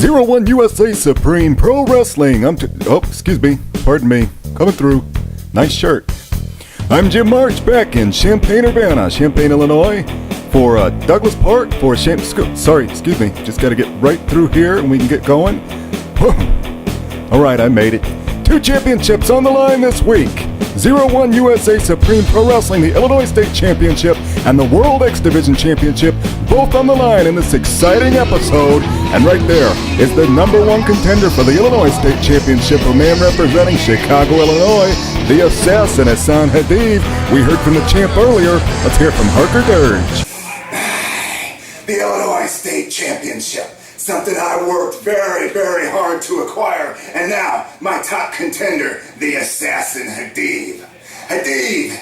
Zero1 USA Supreme Pro Wrestling. Pardon me. Coming through. Nice shirt. I'm Jim March, back in Champaign-Urbana, Champaign, Illinois, for Douglas Park for just got to get right through here and we can get going. Alright, I made it. 2 championships on the line this week. Zero1 USA Supreme Pro Wrestling, the Illinois State Championship, and the World X Division Championship, both on the line in this exciting episode. And right there is the #1 contender for the Illinois State Championship, a man representing Chicago, Illinois, the Assassin, Hassan Hadid. We heard from the champ earlier. Let's hear from Harker Dirge. The Illinois State Championship. Something I worked very, very hard to acquire. And now, my top contender, the Assassin Hadid. Hadid,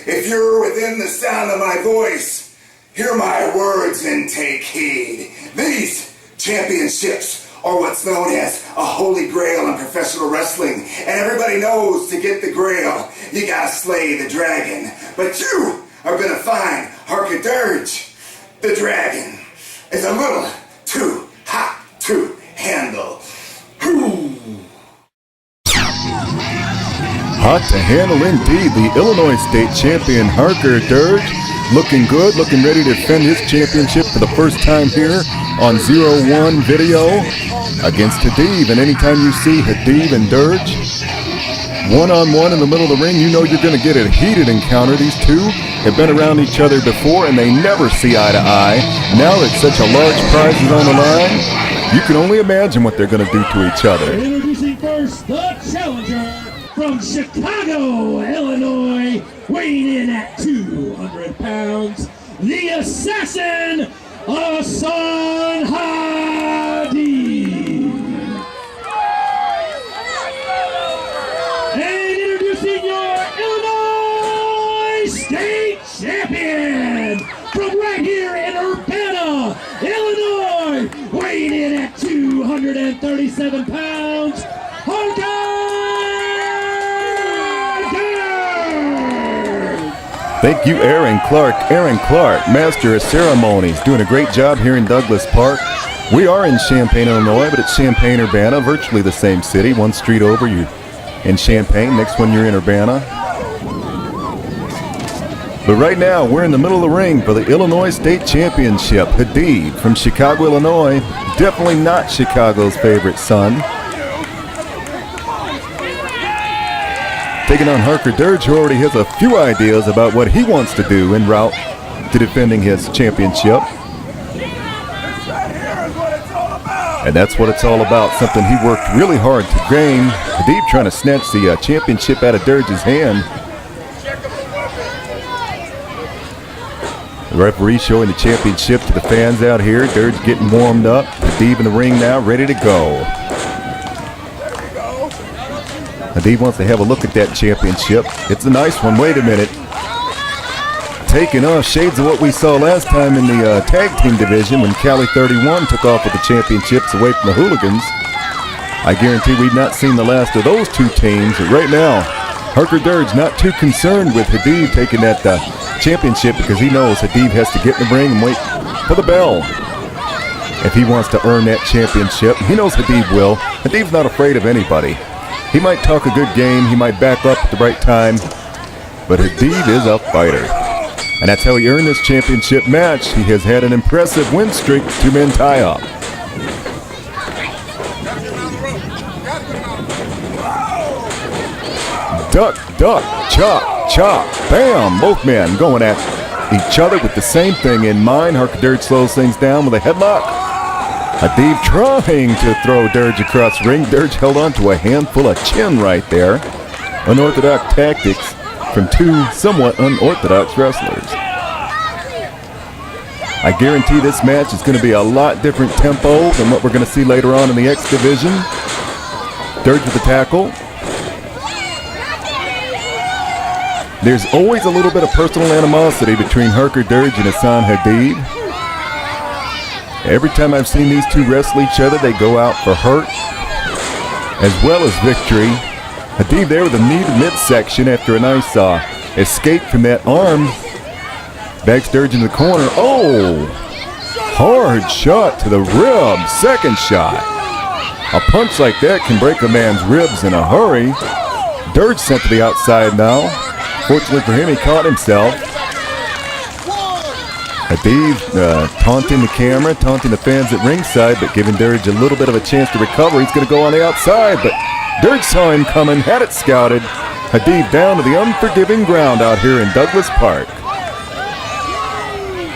if you're within the sound of my voice, hear my words and take heed. These championships are what's known as a holy grail in professional wrestling. And everybody knows to get the grail, you gotta slay the dragon. But you are gonna find Harker Dirge. The dragon is a little too hot to handle. Hot to handle indeed. The Illinois State Champion Harker Dirge, looking good, looking ready to defend his championship for the first time here on Zero1 Video against Hadid. And anytime you see Hadid and Dirge one-on-one in the middle of the ring, you know you're going to get a heated encounter. These two have been around each other before, and they never see eye to eye. Now that such a large prize is on the line, you can only imagine what they're going to do to each other. Introducing first, the challenger from Chicago, Illinois, weighing in at 200 pounds, the Assassin, Hassan Hadid. And introducing your Illinois State Champion from right here in Urbana, Illinois, weighing in at 237 pounds, Harker Dirge. Thank you, Aaron Clark. Aaron Clark, master of ceremonies, doing a great job here in Douglas Park. We are in Champaign, Illinois, but it's Champaign-Urbana, virtually the same city. One street over, you're in Champaign, next one you're in Urbana. But right now, we're in the middle of the ring for the Illinois State Championship. Hadid from Chicago, Illinois, definitely not Chicago's favorite son. Taking on Harker Dirge, who already has a few ideas about what he wants to do en route to defending his championship. And that's what it's all about, something he worked really hard to gain. Hadid trying to snatch the championship out of Dirge's hand. The referee showing the championship to the fans out here. Dirge getting warmed up. Hadid in the ring now, ready to go. Hadid wants to have a look at that championship. It's a nice one. Wait a minute. Taking off shades of what we saw last time in the tag team division when Cali 31 took off with the championships away from the Hooligans. I guarantee we've not seen the last of those two teams. But right now, Harker Dirge not too concerned with Hadid taking that championship because he knows Hadid has to get in the ring and wait for the bell if he wants to earn that championship. He knows Hadid will. Hadid's not afraid of anybody. He might talk a good game, he might back up at the right time, but Hadid is a fighter. And that's how he earned this championship match. He has had an impressive win streak, 2-man tie-up. Duck, duck, chop, chop, bam. Both men going at each other with the same thing in mind. Harker Dirge slows things down with a headlock. Hadid trying to throw Dirge across the ring. Dirge held on to a handful of chin right there. Unorthodox tactics from two somewhat unorthodox wrestlers. I guarantee this match is going to be a lot different tempo than what we're going to see later on in the X Division. Dirge with the tackle. There's always a little bit of personal animosity between Harker Dirge and Hassan Hadid. Every time I've seen these two wrestle each other, they go out for hurt as well as victory. Hadid there with a knee to midsection after a nice escape from that arm. Backs Dirge in the corner. Oh! Hard shot to the rib. Second shot. A punch like that can break a man's ribs in a hurry. Dirge sent to the outside now. Fortunately for him, he caught himself. Hadid taunting the camera, taunting the fans at ringside, but giving Dirge a little bit of a chance to recover. He's going to go on the outside, but Dirge saw him coming, had it scouted. Hadid down to the unforgiving ground out here in Douglas Park.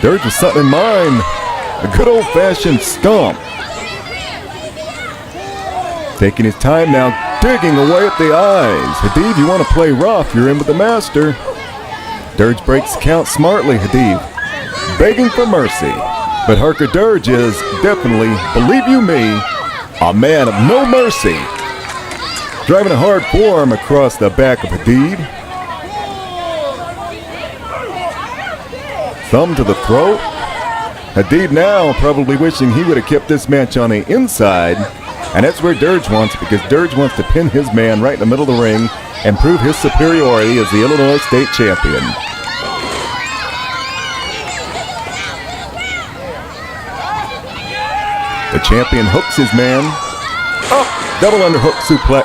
Dirge with something in mind. A good old-fashioned stomp. Taking his time now, digging away at the eyes. Hadid, you want to play rough, you're in with the master. Dirge breaks the count smartly. Hadid begging for mercy. But Harker Dirge is definitely, believe you me, a man of no mercy. Driving a hard forearm across the back of Hadid. Thumb to the throat. Hadid now probably wishing he would have kept this match on the inside. And that's where Dirge wants it, because Dirge wants to pin his man right in the middle of the ring and prove his superiority as the Illinois State Champion. The champion hooks his man. Up, double underhook suplex.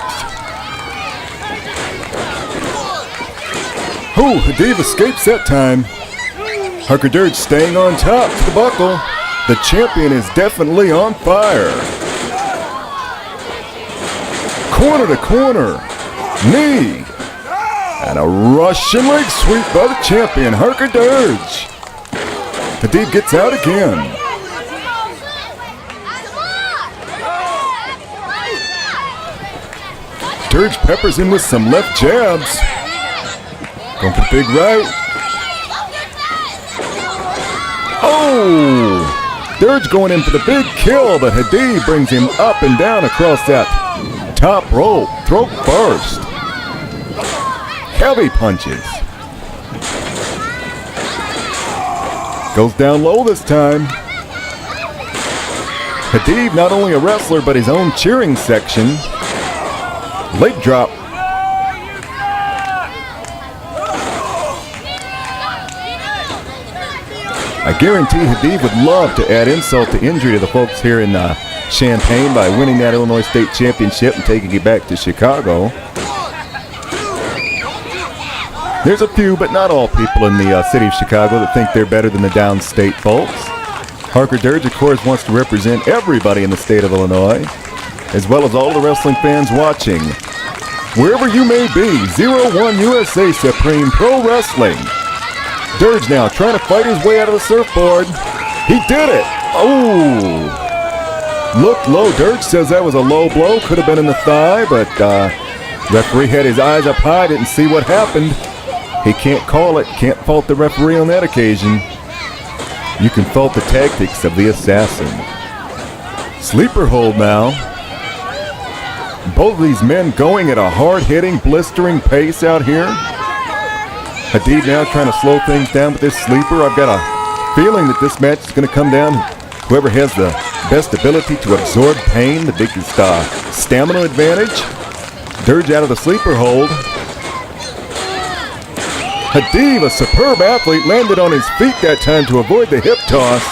Ooh, Hadid escapes that time. Harker Dirge staying on top to the buckle. The champion is definitely on fire. Corner to corner. Knee. And a Russian leg sweep by the champion, Harker Dirge. Hadid gets out again. Dirge peppers in with some left jabs. Going for the big right. Oh! Dirge going in for the big kill, but Hadid brings him up and down across that top rope. Throat first. Heavy punches. Goes down low this time. Hadid, not only a wrestler, but his own cheering section. Leg drop. I guarantee Hadid would love to add insult to injury to the folks here in Champaign by winning that Illinois State Championship and taking it back to Chicago. There's a few, but not all people in the city of Chicago that think they're better than the downstate folks. Harker Dirge, of course, wants to represent everybody in the state of Illinois, as well as all the wrestling fans watching. Wherever you may be, Zero1 USA Supreme Pro Wrestling. Dirge now trying to fight his way out of the surfboard. He did it! Oh! Looked low. Dirge says that was a low blow. Could have been in the thigh, but referee had his eyes up high, didn't see what happened. He can't call it. Can't fault the referee on that occasion. You can fault the tactics of the assassin. Sleeper hold now. Both of these men going at a hard-hitting, blistering pace out here. Hadid now trying to slow things down with this sleeper. I've got a feeling that this match is going to come down. Whoever has the best ability to absorb pain, the biggest stamina advantage. Dirge out of the sleeper hold. Hadid, a superb athlete, landed on his feet that time to avoid the hip toss.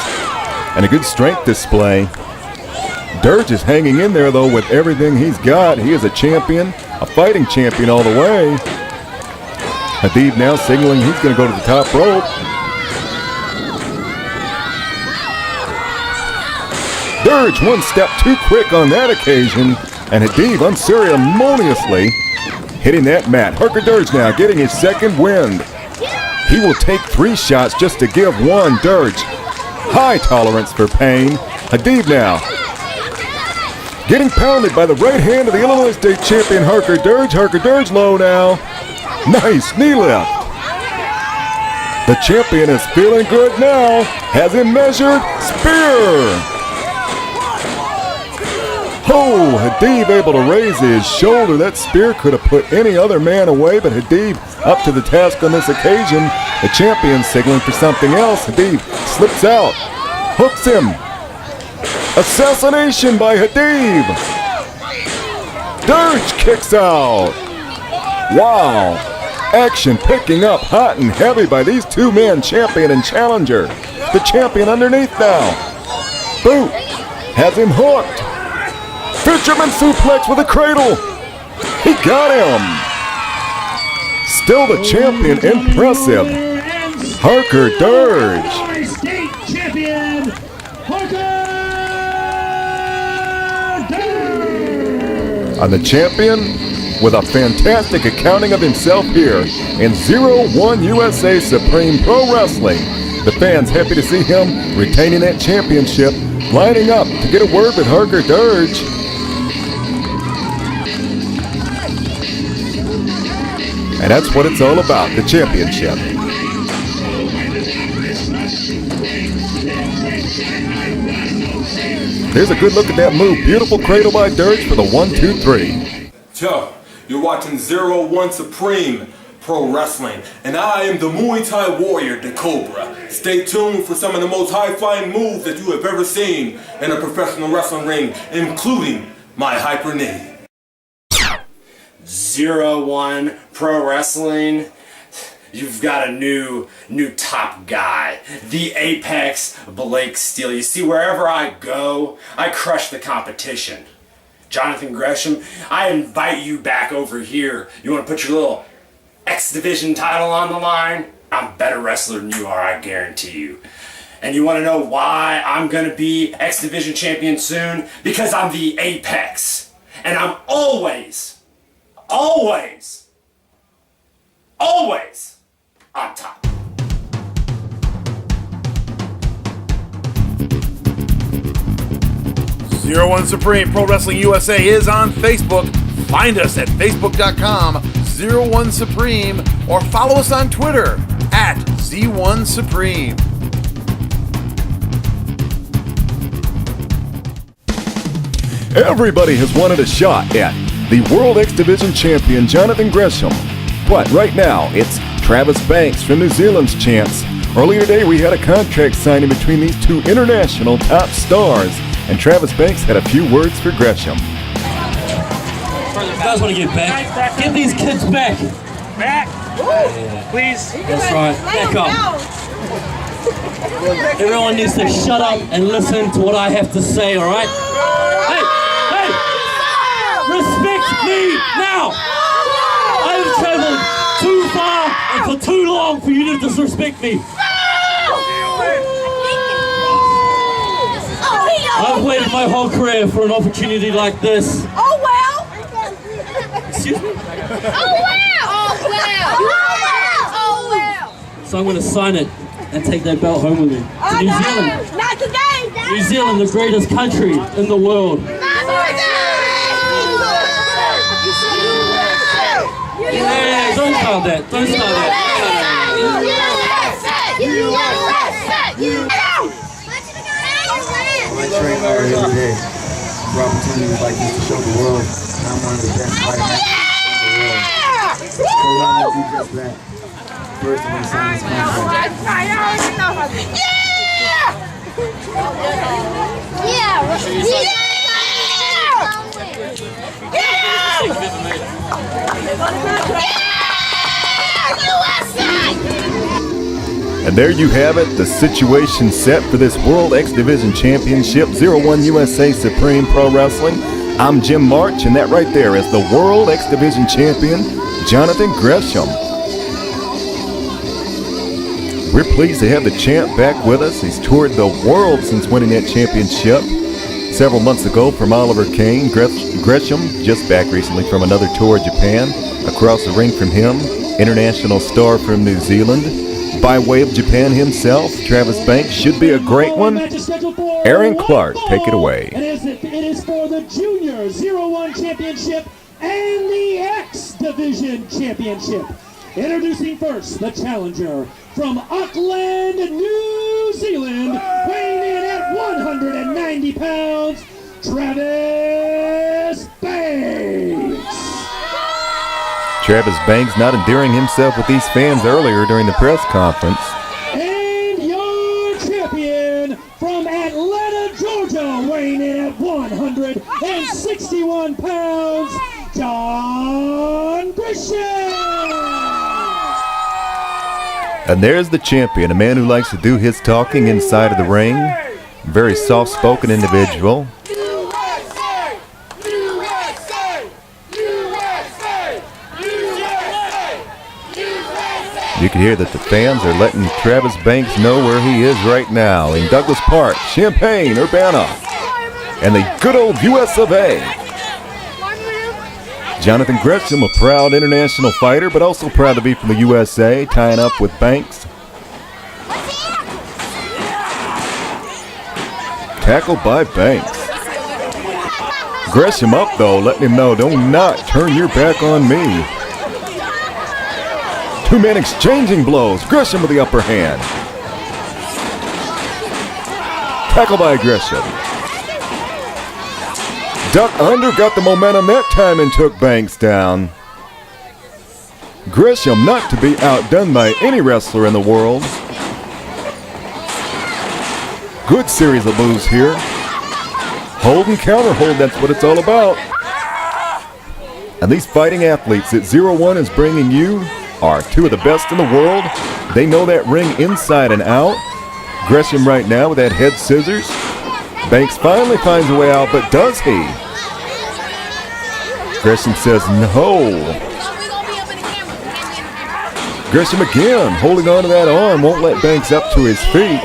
And a good strength display. Dirge is hanging in there, though, with everything he's got. He is a champion, a fighting champion all the way. Hadid now signaling he's going to go to the top rope. Dirge one step too quick on that occasion, and Hadid unceremoniously hitting that mat. Harker Dirge now getting his second wind. He will take 3 shots just to give one. Dirge, high tolerance for pain. Hadid now getting pounded by the right hand of the Illinois State Champion Harker Dirge. Harker Dirge low now. Nice knee lift. The champion is feeling good now. Has him measured. Spear. Oh, Hadid able to raise his shoulder. That spear could have put any other man away, but Hadid up to the task on this occasion. The champion signaling for something else. Hadid slips out. Hooks him. Assassination by Hadid. Dirge kicks out. Wow. Action picking up hot and heavy by these two men, champion and challenger. The champion underneath now. Boot. Has him hooked. Fisherman suplex with a cradle. He got him. Still the champion, impressive. Harker Dirge. Illinois State Champion, Harker Dirge. And the champion with a fantastic accounting of himself here in Zero1 USA Supreme Pro Wrestling. The fans happy to see him retaining that championship, lining up to get a word with Harker Dirge. And that's what it's all about, the championship. There's a good look at that move. Beautiful cradle by Dirge for the 1, 2, 3. Yo, you're watching Zero1 Supreme Pro Wrestling, and I am the Muay Thai warrior, the Cobra. Stay tuned for some of the most high-flying moves that you have ever seen in a professional wrestling ring, including my hyper knee. Zero1 Pro Wrestling, you've got a new top guy, the Apex Blake Steele. You see, wherever I go, I crush the competition. Jonathan Gresham, I invite you back over here. You want to put your little X Division title on the line? I'm a better wrestler than you are, I guarantee you. And you want to know why I'm going to be X Division champion soon? Because I'm the Apex. And I'm always on top. Zero1 Supreme Pro Wrestling USA is on Facebook. Find us at facebook.com/Zero1 Supreme or follow us on Twitter @Z1 Supreme. Everybody has wanted a shot at the World X Division champion, Jonathan Gresham. But right now, it's Travis Banks from New Zealand's chance. Earlier today, we had a contract signing between these two international top stars, and Travis Banks had a few words for Gresham. You guys want to get back? Get these kids back. Back! Please. That's right. Back up. Everyone needs to shut up and listen to what I have to say, all right? Hey! Respect me now! I have traveled too far and for too long for you to disrespect me. I've waited my whole career for an opportunity like this. Oh well! Excuse me? Oh well! Oh well! Oh well! So I'm going to sign it and take that belt home with me to New Zealand. Not today! New Zealand, the greatest country in the world. Hey, don't start that. Don't start that. I train hard every day for opportunities like this to show the world I'm one of the best fighting athletes in the world. So I'm going to do just that. First, I'm going to sign this contract. And there you have it, the situation set for this World X Division Championship, Zero1 USA Supreme Pro Wrestling. I'm Jim March, and that right there is the World X Division Champion, Jonathan Gresham. We're pleased to have the champ back with us. He's toured the world since winning that championship several months ago from Oliver Kane. Gresham just back recently from another tour of Japan. Across the ring from him, international star from New Zealand. By way of Japan himself, Travis Banks should be a great one. Aaron Clark, take it away. It is for the Junior Zero-1 Championship and the X Division Championship. Introducing first the challenger from Auckland, New Zealand, weighing in at 190 pounds, Travis Banks. Travis Banks not endearing himself with these fans earlier during the press conference. And your champion from Atlanta, Georgia, weighing in at 161 pounds, John Gresham. And there's the champion, a man who likes to do his talking inside of the ring. Very soft-spoken individual. You can hear that the fans are letting Travis Banks know where he is right now in Douglas Park, Champaign, Urbana, and the good old US of A. Jonathan Gresham, a proud international fighter, but also proud to be from the USA, tying up with Banks. Tackled by Banks. Gresham up though, letting him know, do not turn your back on me. Two men exchanging blows. Gresham with the upper hand. Tackle by Gresham. Duck under, got the momentum that time and took Banks down. Gresham not to be outdone by any wrestler in the world. Good series of moves here. Hold and counter hold, that's what it's all about. And these fighting athletes that Zero1 is bringing you are two of the best in the world. They know that ring inside and out. Gresham right now with that head scissors. Banks finally finds a way out, but does he? Gresham says no. Gresham again holding on to that arm, won't let Banks up to his feet.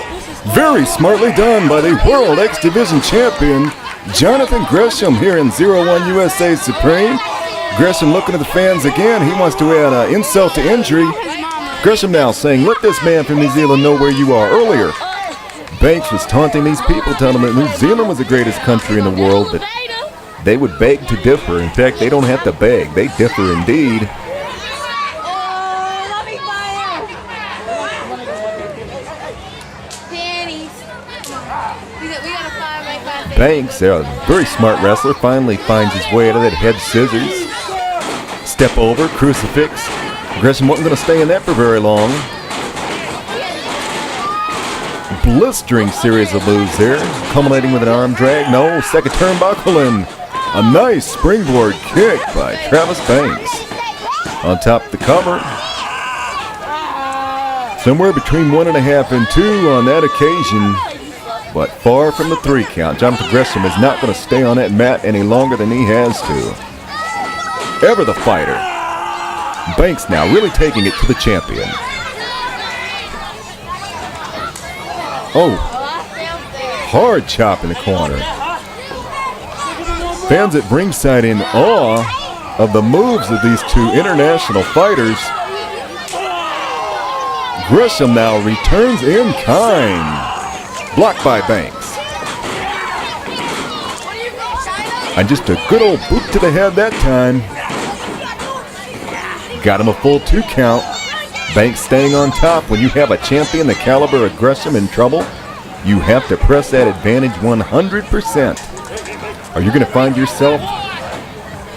Very smartly done by the World X Division champion, Jonathan Gresham, here in Zero1 USA Supreme. Gresham looking at the fans again. He wants to add insult to injury. Gresham now saying, let this man from New Zealand know where you are. Earlier, Banks was taunting these people, telling them that New Zealand was the greatest country in the world, but they would beg to differ. In fact, they don't have to beg. They differ indeed. Banks, a very smart wrestler, finally finds his way out of that head scissors. Step over, crucifix. Gresham wasn't going to stay in that for very long. Blistering series of moves there, culminating with an arm drag. No, second turnbuckle and a nice springboard kick by Travis Banks. On top of the cover. Somewhere between 1.5 and 2 on that occasion, but far from the 3 count. Jonathan Gresham is not going to stay on that mat any longer than he has to. Ever the fighter. Banks now really taking it to the champion. Oh, hard chop in the corner. Fans at ringside in awe of the moves of these two international fighters. Gresham now returns in kind. Blocked by Banks. And just a good old boot to the head that time. Got him a full 2 count. Banks staying on top. When you have a champion the caliber of Gresham in trouble, you have to press that advantage 100%. Or you're going to find yourself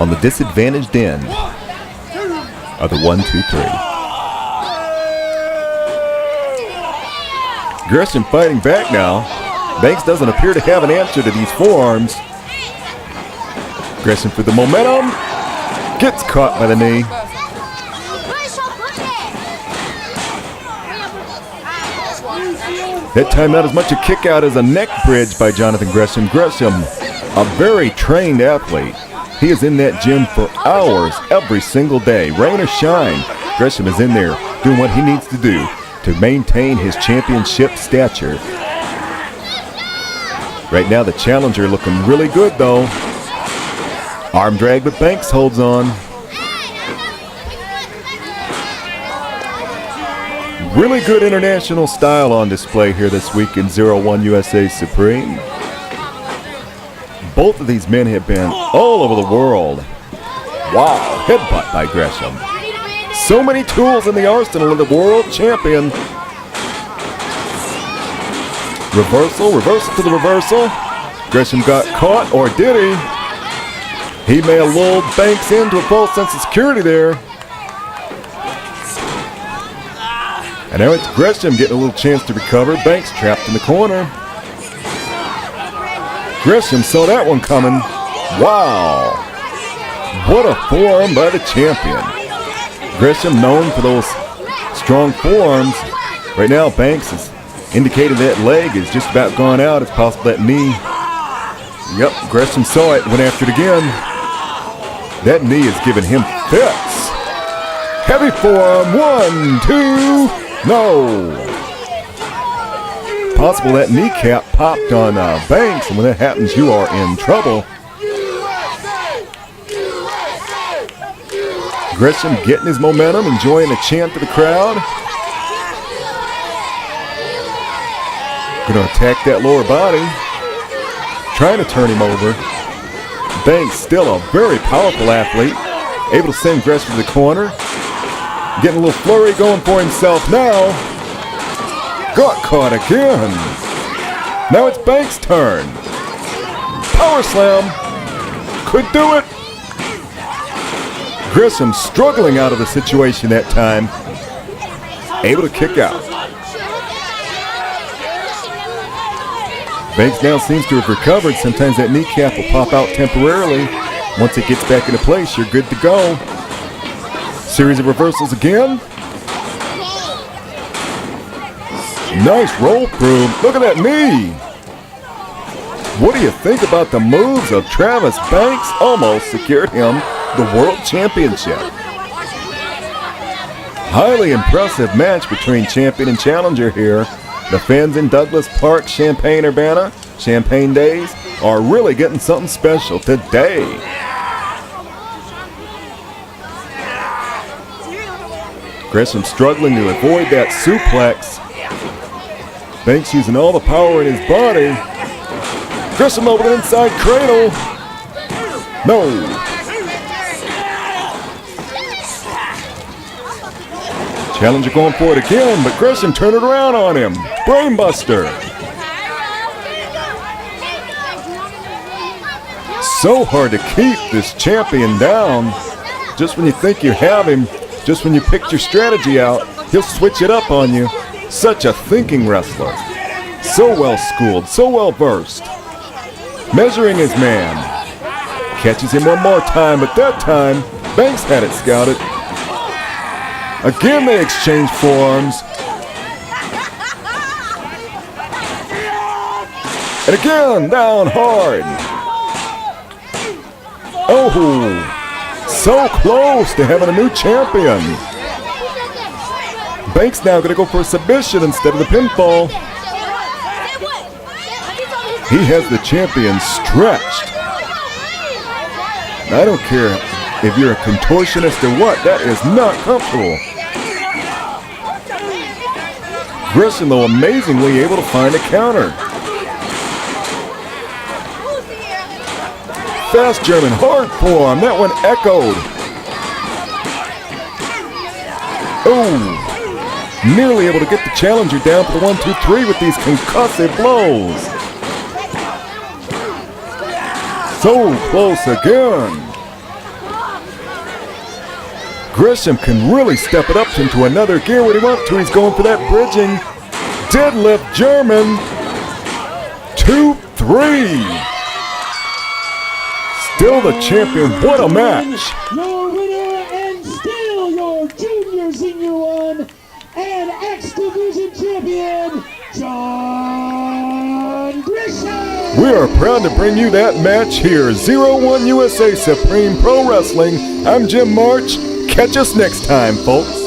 on the disadvantaged end of the 1, 2, 3. Gresham fighting back now. Banks doesn't appear to have an answer to these forearms. Gresham for the momentum. Gets caught by the knee. That time not as much a kick out as a neck bridge by Jonathan Gresham. Gresham, a very trained athlete. He is in that gym for hours every single day. Rain or shine, Gresham is in there doing what he needs to do to maintain his championship stature. Right now the challenger looking really good though. Arm drag, but Banks holds on. Really good international style on display here this week in Zero1 USA Supreme. Both of these men have been all over the world. Wow, headbutt by Gresham. So many tools in the arsenal of the world champion. Reversal to the reversal. Gresham got caught, or did he? He may have lulled Banks into a false sense of security there. And now it's Gresham getting a little chance to recover. Banks trapped in the corner. Gresham saw that one coming. Wow. What a forearm by the champion. Gresham known for those strong forearms. Right now Banks is indicating that leg is just about gone out. It's possible that knee. Yep, Gresham saw it, went after it again. That knee is giving him fits. Heavy forearm. 1, 2. No. Possible that kneecap popped on Banks, and when that happens, you are in trouble. Gresham getting his momentum, enjoying the chant of the crowd. Gonna attack that lower body. Trying to turn him over. Banks, still a very powerful athlete. Able to send Gresham to the corner. Getting a little flurry going for himself now. Got caught again. Now it's Banks' turn. Power slam. Could do it. Gresham struggling out of the situation that time. Able to kick out. Banks now seems to have recovered. Sometimes that kneecap will pop out temporarily. Once it gets back into place, you're good to go. Series of reversals again. Nice roll through. Look at that knee. What do you think about the moves of Travis Banks? Almost secured him the World Championship. Highly impressive match between champion and challenger here. The fans in Douglas Park, Champaign-Urbana, Champaign Days, are really getting something special today. Gresham struggling to avoid that suplex. Banks using all the power in his body. Gresham over the inside cradle. No. Challenger going for it again, but Gresham turned it around on him. Brainbuster. So hard to keep this champion down. Just when you think you have him, just when you picked your strategy out, he'll switch it up on you. Such a thinking wrestler. So well schooled, so well versed. Measuring his man. Catches him one more time, but that time, Banks had it scouted. Again, they exchange forearms. And again, down hard. Oh, so close to having a new champion. Banks now going to go for a submission instead of the pinfall. He has the champion stretched. I don't care if you're a contortionist or what, that is not comfortable. Gresham, though, amazingly able to find a counter. Fast German hard forearm, that one echoed. Oh, nearly able to get the challenger down for the 1, 2, 3 with these concussive blows. So close again. Gresham can really step it up into another gear when he wants to. He's going for that bridging deadlift German. 2, 3. Still the champion. What a match. Your winner and still your Junior Senior 1 and X Division champion, John Gresham. We are proud to bring you that match here. 01 USA Supreme Pro Wrestling. I'm Jim March. Catch us next time, folks.